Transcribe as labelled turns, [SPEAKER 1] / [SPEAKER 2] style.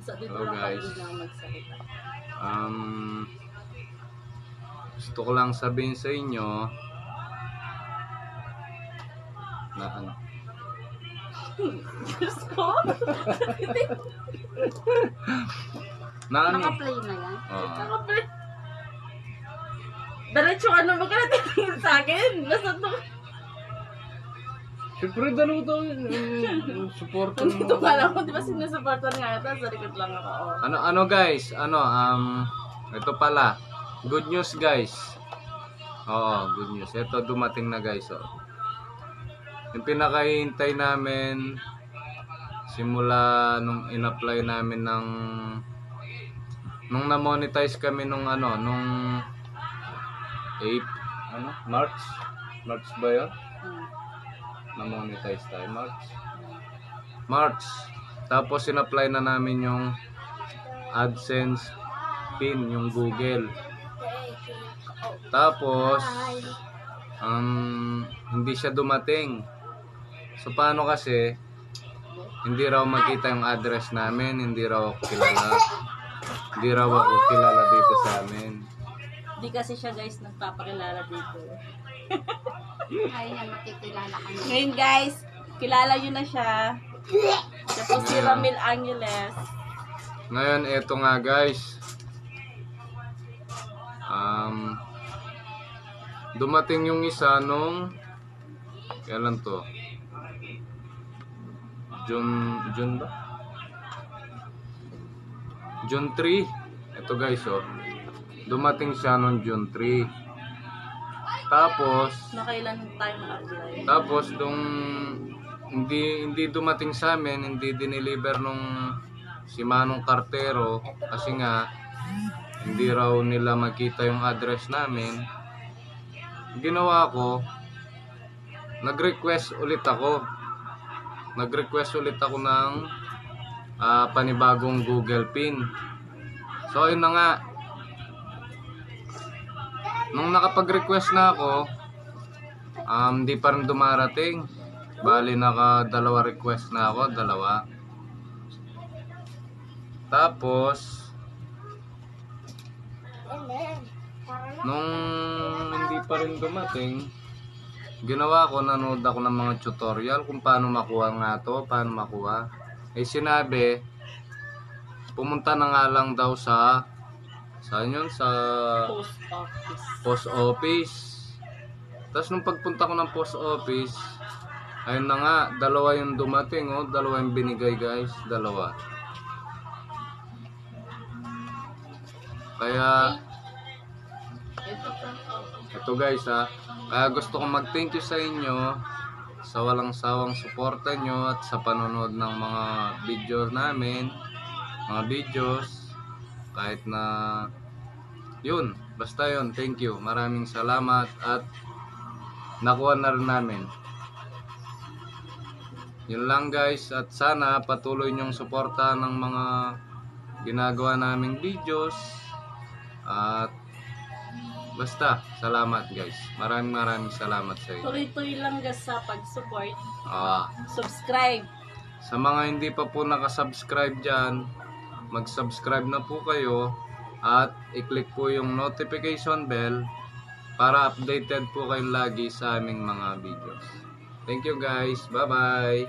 [SPEAKER 1] Dito lang
[SPEAKER 2] guys.
[SPEAKER 1] pag lang magsalita.
[SPEAKER 2] Gusto ko lang sabihin sa inyo na ano.
[SPEAKER 1] Diyos ko?
[SPEAKER 2] Na ano?
[SPEAKER 3] Naka-play na yan.
[SPEAKER 1] Nakaplay. Diretso ka na magkakatingin sa akin. Basta ito.
[SPEAKER 2] Siyempre, daluto. Support mo.
[SPEAKER 1] Nandito ka lang. Di ba sinusuportan nga ito? Sa likod lang ako. Oh.
[SPEAKER 2] Ano guys? Ito pala. Good news guys. Oo, good news. Ito dumating na guys. Oh. Yung pinakahihintay namin simula nung in-apply namin nung na-monetize kami nung nung 8 March ba yun? Na-monetize tayo March. Tapos in-apply na namin yung AdSense pin, yung Google. Tapos hindi siya dumating. So paano kasi hindi raw makita yung address namin, hindi raw ako kilala dito sa amin.
[SPEAKER 1] Hindi kasi siya guys nagpapakilala dito.
[SPEAKER 3] Ay, na makikilala ka na.
[SPEAKER 1] Ngayon guys, kilala nyo na siya. Siya po si Ramil Angeles.
[SPEAKER 2] Ngayon, eto nga guys. Dumating yung isa kailan to? June ba? June 3. Ito guys, oh. Dumating siya noong June 3. Tapos,
[SPEAKER 1] Nakailan tayo na-apply?
[SPEAKER 2] Tapos hindi dumating sa amin, hindi dineliver nung si Manong Kartero kasi nga hindi raw nila makita yung address namin. Ginawa ko, nag-request ulit ako ng panibagong Google PIN. So ayun na nga, nung nakapag-request na ako, hindi pa rin dumarating. Bali naka-2 request na ako, 2. Tapos nung hindi pa rin dumating, ginawa ko, nanood ako ng mga tutorial kung paano makuha nga to, paano makuha. Sinabi, pumunta na nga lang daw sa yun? Sa post office. Tapos nung pagpunta ko ng post office, ayun na nga, 2 yung dumating, 2 yung binigay guys, 2. Kaya ito guys kaya gusto kong mag-thank you sa inyo sa walang sawang suporta nyo at sa panonood ng mga videos namin, mga videos, kahit na yun, basta yun, thank you, maraming salamat at nakuha na rin namin. Yun lang guys, at sana patuloy nyong suporta ng mga ginagawa naming videos. At basta, salamat guys. Maraming salamat sa inyo.
[SPEAKER 1] Tuloy-tuloy lang guys sa pag-support. Subscribe.
[SPEAKER 2] Sa mga hindi pa po nakasubscribe dyan, mag-subscribe na po kayo at i-click po yung notification bell para updated po kayo lagi sa aming mga videos. Thank you guys. Bye-bye.